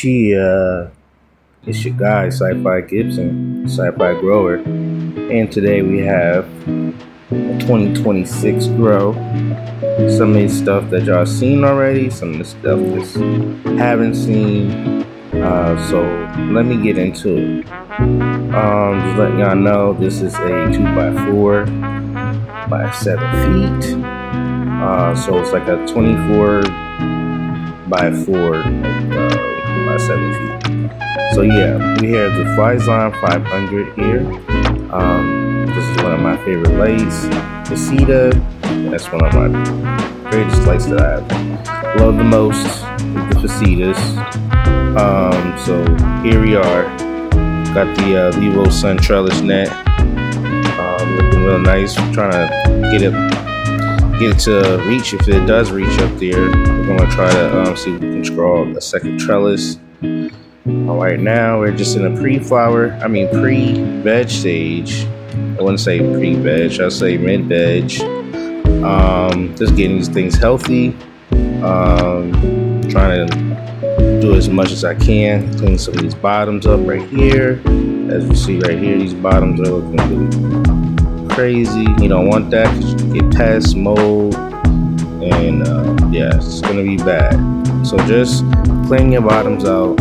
Chia, it's your guy, Sci-Fi Gibson, Sci-Fi Grower, and today we have a 2026 grow. Some of the stuff that y'all seen already, some of the stuff that haven't seen. So let me get into it. Just letting y'all know this is a 2x4 by 7 feet. So it's like a 24 by 4 by 7 feet. So yeah, we have the Flyzon 500 here. This is one of my favorite lights. The Cedar, that's one of my greatest lights that I love the most. The Facetas. So here we are. Got the Levo Sun trellis net. Looking real nice. Trying to get it to reach. If it does reach up there, we're gonna try to see if we can scrawl a second trellis. Right now we're just in a pre-veg stage. I wouldn't say pre-veg, I'll say mid-veg. Just getting these things healthy. Trying to do as much as I can. Clean some of these bottoms up right here. As you see right here, these bottoms are looking really crazy. You don't want that because you can get pests, mold, and yeah, it's gonna be bad. So just clean your bottoms out.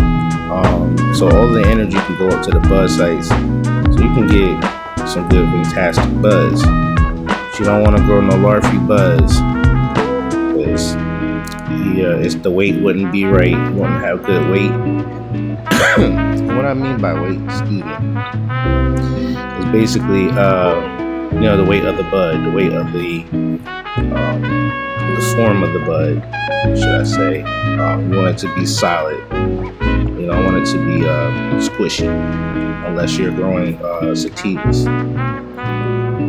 So all the energy can go up to the bud sites, so you can get some good, fantastic buds. But you don't want to grow no larvae buds, because the weight wouldn't be right. You wouldn't have good weight. What I mean by weight, excuse me, is basically the weight of the bud, the weight of the form of the bud, should I say. You want it to be solid. You don't want it to be squishy, unless you're growing sativas.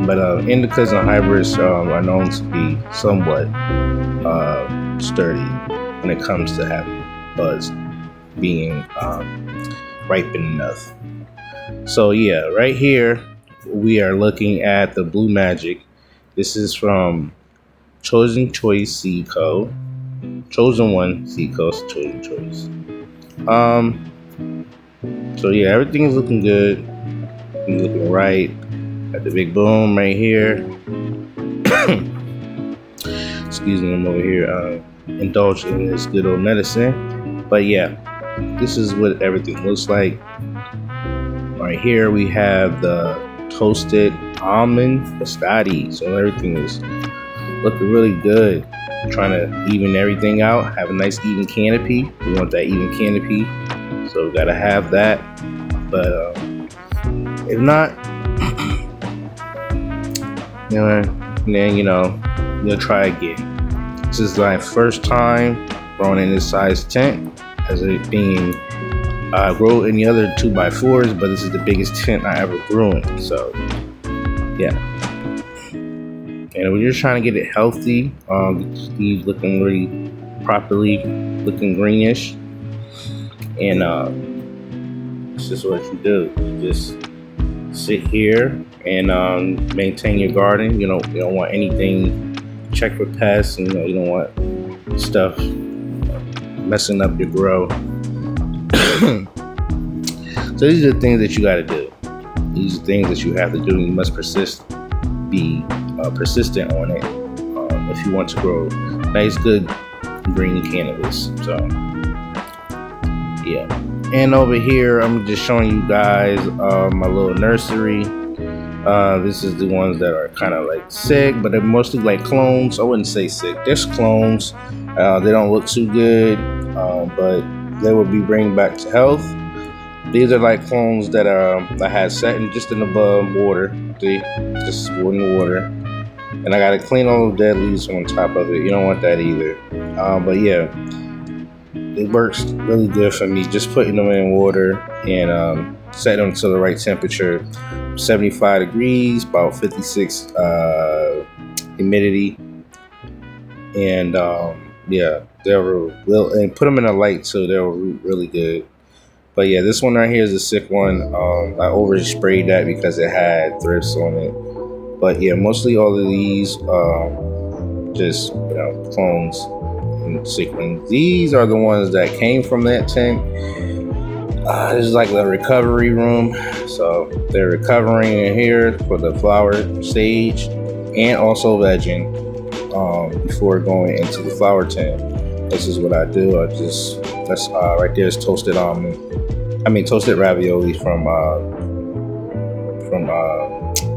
But indicas and hybrids are known to be somewhat sturdy when it comes to having buds being ripened enough. So yeah, right here we are looking at the Blue Magic. This is from Chosen Choice Seed Co. Chosen One Seed Co. Chosen Choice. So yeah, everything is looking good. It's looking right. Got the big boom right here. Excuse me, I'm over here indulging in this good old medicine. But yeah, this is what everything looks like. Right here we have the toasted almond biscotti. So everything is looking really good. Trying to even everything out, have a nice even canopy. We want that even canopy, so we gotta have that. But if not, then we'll try again. This is my first time growing in this size tent, as it being I grow in the other 2x4s, but this is the biggest tent I ever grew in. So yeah. And we're just trying to get it healthy. Leaves looking really properly, looking greenish. And it's just what you do. You just sit here and maintain your garden. You don't want anything. Check for pests. And, you don't want stuff messing up your grow. So these are the things that you got to do. These are things that you have to do. You must be persistent on it if you want to grow nice, good green cannabis. So yeah. And over here, I'm just showing you guys my little nursery. This is the ones that are kind of like sick, but they're mostly like clones. I wouldn't say sick. There's clones. They don't look too good, but they will be bringing back to health. These are like clones that I had setting just in above water. See, just in the water. And I gotta clean all the dead leaves on top of it. You don't want that either. But yeah, it works really good for me. Just putting them in water and set them to the right temperature. 75 degrees, about 56 humidity. And yeah, and put them in a light so they'll root really good. But yeah, this one right here is a sick one. I over sprayed that because it had thrifts on it. But yeah, mostly all of these just clones. and sick ones. These are the ones that came from that tank. This is like the recovery room. So they're recovering in here for the flower stage and also vegging before going into the flower tank. This is what I do. That's right there is toasted toasted ravioli from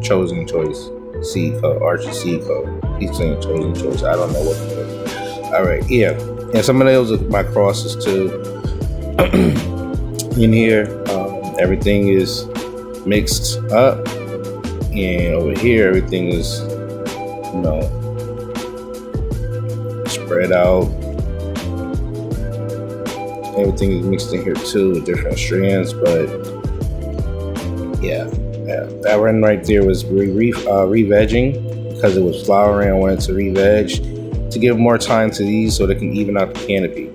Chosen Choice Seed Co. Archie Seed Co. He's saying Chosen Choice. I don't know what it is. All right, yeah, and some of those are my crosses too. In here, everything is mixed up, and over here everything is, spread out. Everything is mixed in here too with different strands, but yeah, that one right there was re-vegging because it was flowering. I wanted to re-veg to give more time to these so they can even out the canopy.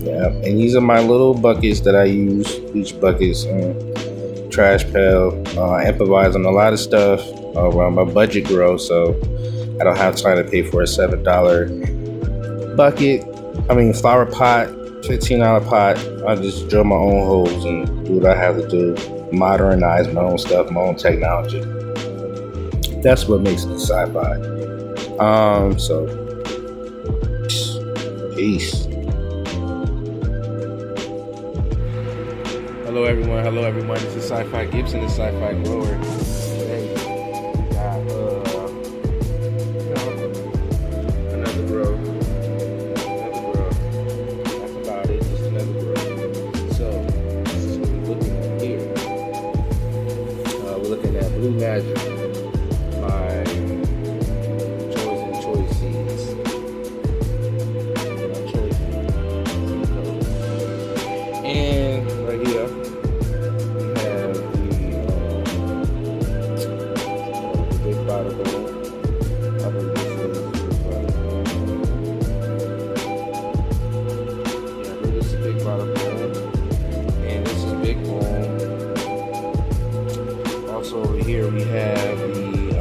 Yeah, and these are my little buckets that I use. Each bucket's trash pail. I improvise on a lot of stuff around my budget grow, so I don't have time to pay for a $7 flower pot, $15 pot. I just drill my own holes and do what I have to do. Modernize my own stuff, my own technology. That's what makes me sci-fi. So peace. Hello everyone. This is Sci-Fi Gibson, the Sci-Fi Grower. Today, got another grow. That's about it, just another grow. So, this is what we're looking at here. We're looking at Blue Magic, my Chosen Choice seeds. And right here, over here we have the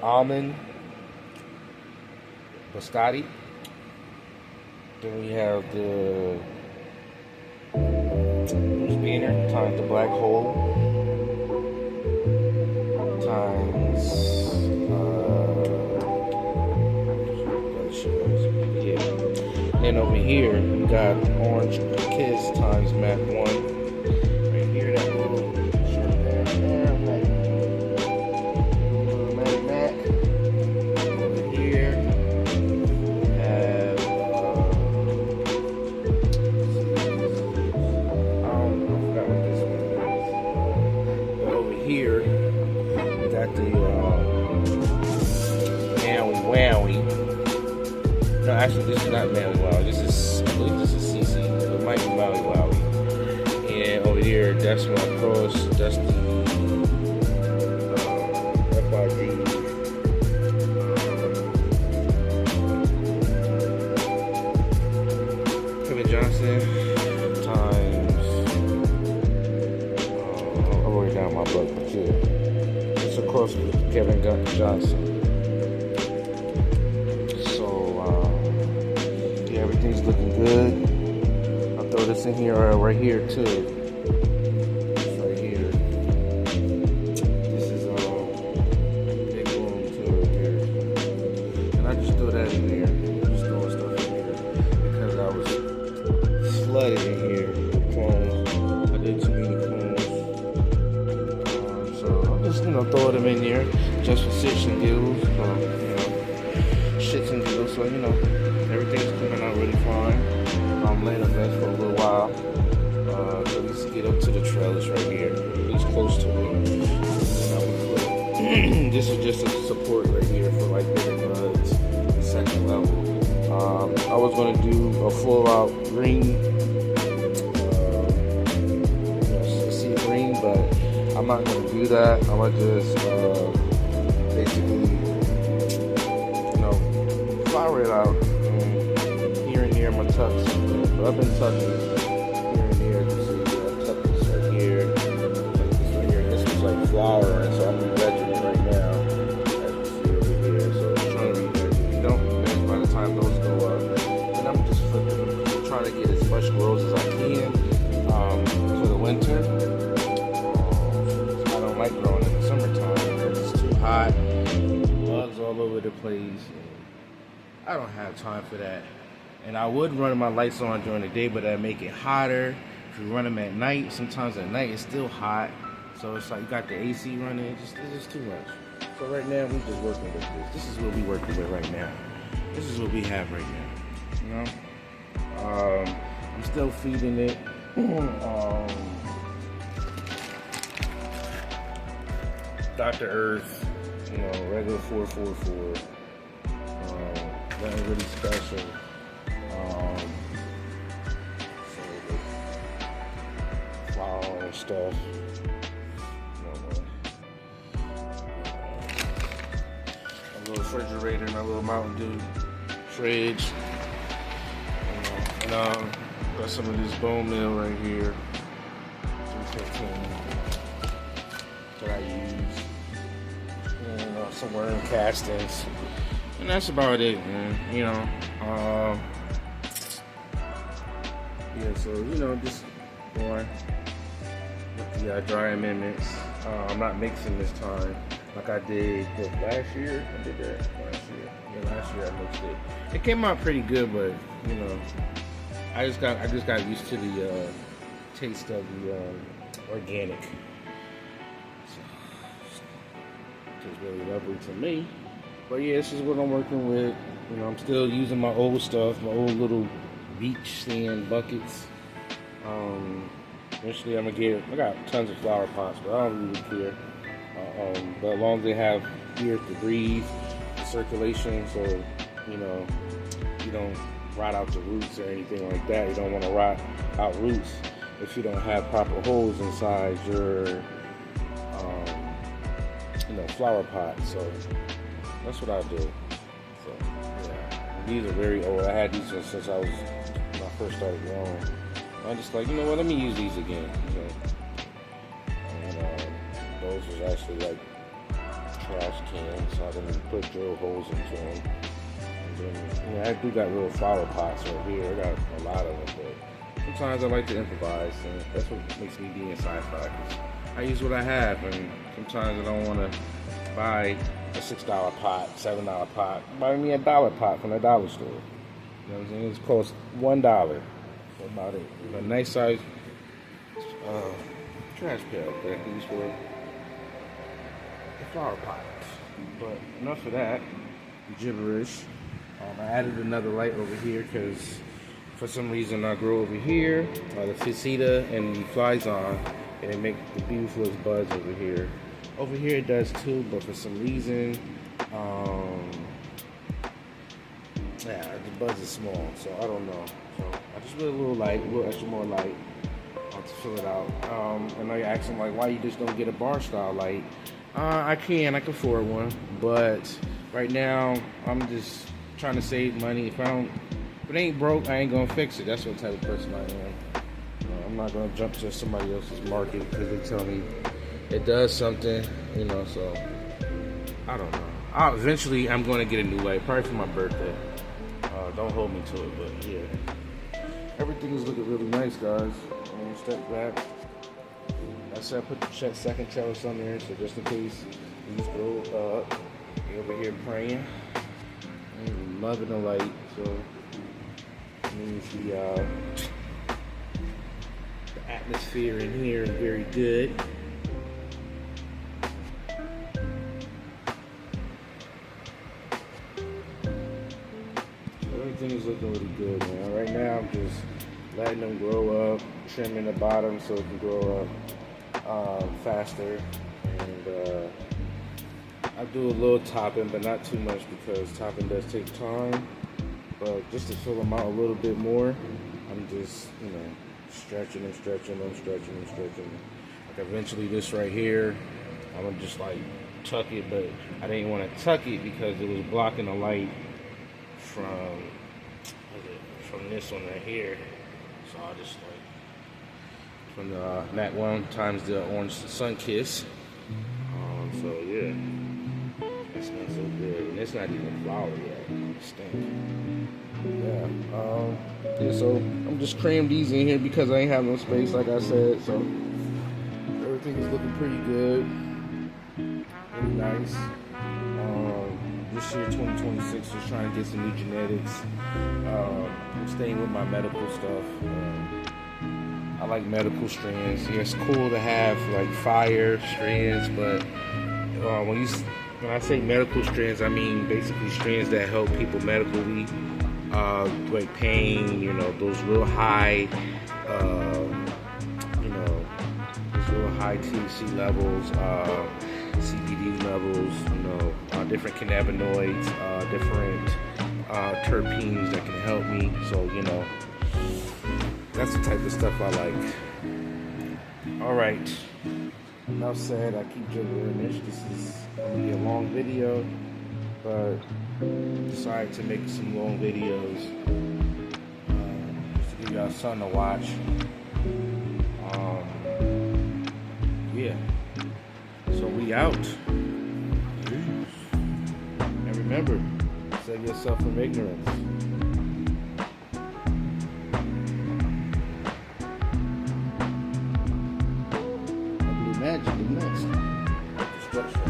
almond biscotti. Then we have the spinner times the black hole times Then over here we got orange kiss times Mac 1. Right here, that little here, we got the Maui Wowie. No, actually, this is not Maui Wowie. I believe this is CC. It might be Maui Wowie. And over here, that's my cross. That's the FRD. Kevin Johnson times. Down my book, but yeah, it's a cross with Kevin Johnson. So yeah, everything's looking good. I'll throw this in here right here too. It's right here. This is big room too right here, and I just threw that in there. Just throwing stuff in here because I was flooded in here with clones. I did too many clones. Just throw them in there just for shits and giggles, shits and giggles. So everything's coming out really fine. I'm laying a mess for a little while. So let's get up to the trellis right here, at least close to it. This is just a support right here for like bigger buds, the second level. I was gonna do a full out green, sea green, but I'm not going to do that. I'm going to just basically, flower it out here and there. I'm going to tuck something. But I've been tucking here and there. You see, I tucked this right here. Like this right here. And this was like flowering, so I'm vegging it right now. As you see over here. So I'm trying to get as much grows as I can for the winter. I don't like growing in the summertime because it's too hot, bugs all over the place. I don't have time for that. And I would run my lights on during the day, but that'd make it hotter. If you run them at night, sometimes at night it's still hot. So it's like you got the AC running, it's just too much. So right now we just working with this. This is what we working with right now. This is what we have right now. You know? I'm still feeding it. Dr. Earth, you know, regular 444. Nothing really special. So the flour and stuff. A little refrigerator, my little Mountain Dew fridge. And got some of this bone meal right here. 315 that I use. And some worm castings. And that's about it, man. You know. Yeah, so, you know, just going with the dry amendments. I'm not mixing this time like I did last year. I did that last year. Yeah, last year I mixed it. It came out pretty good, but, you know, I just got used to the taste of the organic. So, it's really lovely to me. But yeah, this is what I'm working with. You know, I'm still using my old stuff, my old little beach sand buckets. Eventually I got tons of flower pots, but I don't really care. But as long as they have air to breathe, circulation, so, you know, you don't rot out the roots or anything like that. You don't want to rot out roots if you don't have proper holes inside your, you know, flower pot. So that's what I do. So yeah, these are very old. I had these since I was when I first started growing. I'm just like, you know what? Let me use these again. So, and those was actually like trash cans, so I didn't put drill holes into them. And then, you know, I do got little flower pots right here. I got a lot of them, but sometimes I like to improvise, and that's what makes me be in sci-fi. I use what I have, and sometimes I don't want to buy a $6 pot, $7 pot. Buy me a $1 pot from the dollar store. You know what I'm saying? It costs $1. That's about it. A nice size trash pail that I can use for a flower pot. But enough of that gibberish. I added another light over here because for some reason I grow over here, the Ficida and the flies on, and it makes the beautifulest buds over here. Over here it does too, but for some reason, yeah, the buds are small, so I don't know. So I just put a little light, a little extra more light to fill it out. And I asked him like, why you just don't get a bar style light? I can afford one, but right now I'm just trying to save money. If it ain't broke, I ain't gonna fix it. That's what type of person I am. I'm not gonna jump to somebody else's market because they tell me it does something, you know. So I don't know. Eventually I'm gonna get a new light, probably for my birthday. Don't hold me to it, but yeah, everything is looking really nice, guys. Step back. I said I put the second trellis on there, so just in case these go up, you're over here praying. I'm loving the light, so it means the atmosphere in here is very good. Everything is looking really good, man. Right now, I'm just letting them grow up, trimming the bottom so it can grow up faster. And I do a little topping, but not too much because topping does take time. But just to fill them out a little bit more, I'm just, you know, stretching them. Like eventually this right here, I'm gonna just like tuck it, but I didn't want to tuck it because it was blocking the light from this one right here. So I just like from the Mac 1 times the Orange Sun Kiss. So yeah, that smells so good, and it's not even flour yet. It stinks. Yeah, so I'm just crammed these in here because I ain't have no space, like I said. So everything is looking pretty good, really nice. This year, 2026, just trying to get some new genetics. I'm staying with my medical stuff. I like medical strands. Yeah, it's cool to have like fire strands, but when I say medical strands, I mean basically strands that help people medically, like pain. Those real high, those real high THC levels, CBD levels. Different cannabinoids, different terpenes that can help me. So that's the type of stuff I like. All right. Enough said. I keep jiggling this. This is gonna be a long video, but decided to make some long videos just to give y'all something to watch. Yeah. So we out. Peace. And remember, save yourself from ignorance. Magic is next. Structure.